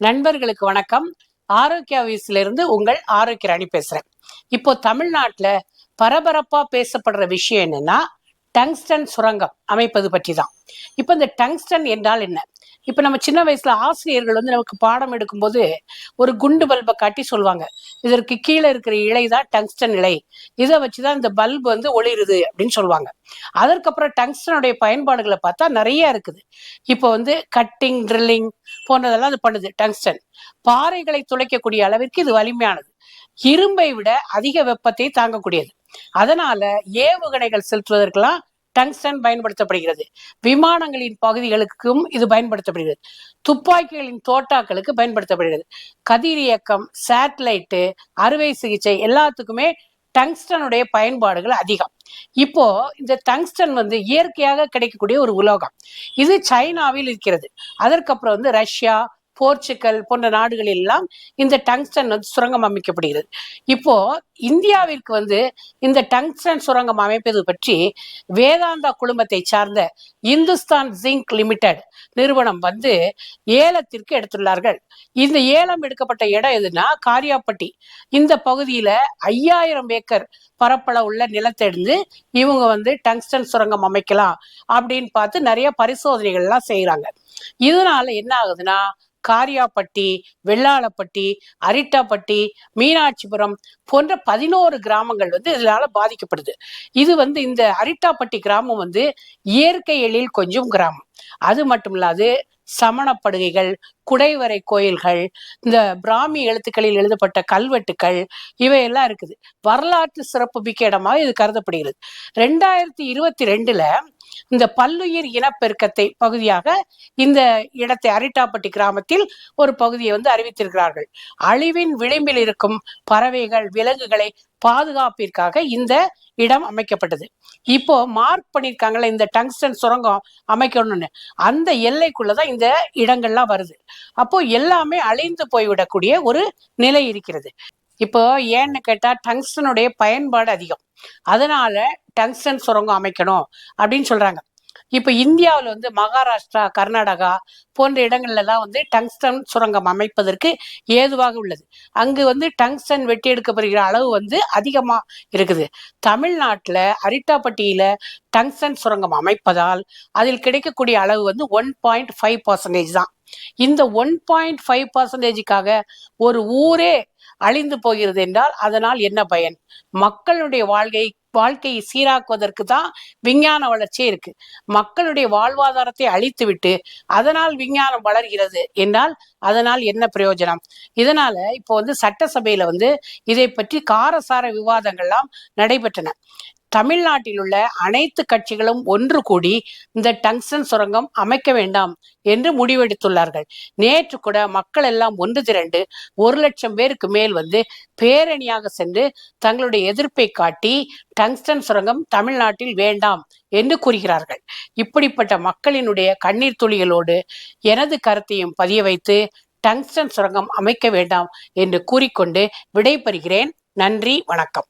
நண்பர்களுக்கு வணக்கம். ஆரோக்கிய ஆபீஸ்ல இருந்து உங்கள் ஆரோக்கிய ராணி பேசுறேன். இப்போ தமிழ்நாட்டுல பரபரப்பா பேசப்படுற விஷயம் என்னன்னா, டங்ஸ்டன் சுரங்கம் அமைப்பது பற்றி தான். இப்ப இந்த டங்ஸ்டன் என்றால் என்ன? இப்ப நம்ம சின்ன வயசுல ஆசிரியர்கள் நமக்கு பாடம் எடுக்கும்போது ஒரு குண்டு பல்பை காட்டி சொல்லுவாங்க, இதற்கு கீழே இருக்கிற இழை தான் டங்ஸ்டன் இழை, இதை வச்சுதான் இந்த பல்பு ஒளிருது அப்படின்னு சொல்லுவாங்க. அதற்கப்புறம் டங்ஸ்டனுடைய பயன்பாடுகளை பார்த்தா நிறைய இருக்குது. இப்போ கட்டிங், ட்ரில்லிங் போன்றதெல்லாம் அது பண்ணுது. டங்ஸ்டன் பாறைகளை துளைக்கக்கூடிய அளவிற்கு இது வலிமையானது. இரும்பை விட அதிக வெப்பத்தை தாங்கக்கூடியது. அதனால ஏவுகணைகள் செலுத்துவதற்கெல்லாம் டங்ஸ்டன் பயன்படுத்தப்படுகிறது. விமானங்களின் பகுதிகளுக்கும் இது பயன்படுத்தப்படுகிறது. துப்பாக்கிகளின் தோட்டாக்களுக்கு பயன்படுத்தப்படுகிறது. கதிரியக்கம், சேட்டலைட்டு, அறுவை சிகிச்சை எல்லாத்துக்குமே டங்ஸ்டனுடைய பயன்பாடுகள் அதிகம். இப்போ இந்த டங்ஸ்டன் இயற்கையாக கிடைக்கக்கூடிய ஒரு உலோகம். இது சைனாவில் இருக்கிறது. அதற்கப்புறம் ரஷ்யா, போர்ச்சுகல் போன்ற நாடுகளில் எல்லாம் இந்த டங்ஸ்டன் சுரங்கம் அமைக்கப்படுகிறது. இப்போ இந்தியாவிற்கு இந்த டங்ஸ்டன் சுரங்கம் அமைப்பது பற்றி வேதாந்தா குழுமத்தை சார்ந்த இந்துஸ்தான் ஜிங்க் லிமிடெட் நிறுவனம் ஏலத்திற்கு எடுத்துள்ளார்கள். இந்த ஏலம் எடுக்கப்பட்ட இடம் எதுனா காரியாப்பட்டி. இந்த பகுதியில 5000 ஏக்கர் பரப்பளவு உள்ள நிலத்தை எடுத்து இவங்க டங்ஸ்டன் சுரங்கம் அமைக்கலாம் அப்படின்னு பார்த்து நிறைய பரிசோதனைகள் எல்லாம் செய்யறாங்க. இதனால என்ன ஆகுதுன்னா, காரியாப்பட்டி, வெள்ளாளப்பட்டி, அரிட்டாப்பட்டி, மீனாட்சிபுரம் போன்ற 11 கிராமங்கள் இதனால பாதிக்கப்படுது. இது இந்த அரிட்டாப்பட்டி கிராமம் இயற்கை எழில் கொஞ்சம் கிராமம். அது மட்டும் இல்லாது சமணப்படுகைகள், குடைவரை கோயில்கள், இந்த பிராமி எழுத்துக்களில் எழுதப்பட்ட கல்வெட்டுக்கள் இவையெல்லாம் இருக்குது. வரலாற்று சிறப்பு மிக்க இடமாக இது கருதப்படுகிறது. 2022 இந்த பல்லுயிர் இனப்பெருக்கத்தை பகுதியாக இந்த இடத்தை அரிட்டாப்பட்டி கிராமத்தில் ஒரு பகுதியை அறிவித்திருக்கிறார்கள். அழிவின் விளிம்பில் இருக்கும் பறவைகள், விலங்குகளை பாதுகாப்பிற்காக இந்த இடம் அமைக்கப்பட்டது. இப்போ மார்க் பண்ணிருக்காங்கல்ல, இந்த டங்ஸ்டன் சுரங்கம் அமைக்கணும்னு, அந்த எல்லைக்குள்ளதான் இந்த இடங்கள்லாம் வருது. அப்போ எல்லாமே அழிந்து போய்விடக்கூடிய ஒரு நிலை இருக்கிறது. இப்போ ஏன்னு கேட்டா, டங்ஸ்டனுடைய பயன்பாடு அதிகம். அதனால டங்ஸ்டன் சுரங்கம் அமைக்கணும் அப்படின்னு சொல்றாங்க. இப்ப இந்தியாவில் மகாராஷ்டிரா, கர்நாடகா போன்ற இடங்கள்ல எல்லாம் டங்ஸ்டன் சுரங்கம் அமைப்பதற்கு ஏதுவாக உள்ளது. அங்கு டங்ஸ்டன் வெட்டி எடுக்கப்படுகிற அளவு அதிகமா இருக்குது. தமிழ்நாட்டுல அரிட்டாப்பட்டியில டங்ஸ்டன் சுரங்கம் அமைப்பதால் அதில் கிடைக்கக்கூடிய அளவு 1.5% தான். இந்த 1.5%க்காக ஒரு ஊரே அழிந்து போகிறது என்றால் அதனால் என்ன பயன்? மக்களுடைய வாழ்க்கையை சீராக்குவதற்கு தான் விஞ்ஞான வளர்ச்சி இருக்கு. மக்களுடைய வாழ்வாதாரத்தை அழித்து விட்டு அதனால் விஞ்ஞானம் வளர்கிறது என்றால் அதனால் என்ன பிரயோஜனம்? இதனால இப்போ சட்டசபையில இதை பற்றி காரசார விவாதங்கள்லாம் நடைபெற்றன. தமிழ்நாட்டில் உள்ள அனைத்து கட்சிகளும் ஒன்று கூடி இந்த டங்ஸ்டன் சுரங்கம் அமைக்க வேண்டாம் என்று முடிவெடுத்துள்ளார்கள். நேற்று கூட மக்கள் எல்லாம் ஒன்று திரண்டு 1,00,000 பேருக்கு மேல் பேரணியாக சென்று தங்களுடைய எதிர்ப்பை காட்டி டங்ஸ்டன் சுரங்கம் தமிழ்நாட்டில் வேண்டாம் என்று கூறுகிறார்கள். இப்படிப்பட்ட மக்களினுடைய கண்ணீர் துளிகளோடு எனது கருத்தையும் பதிய வைத்து டங்ஸ்டன் சுரங்கம் அமைக்க வேண்டாம் என்று கூறிக்கொண்டு விடைபெறுகிறேன். நன்றி, வணக்கம்.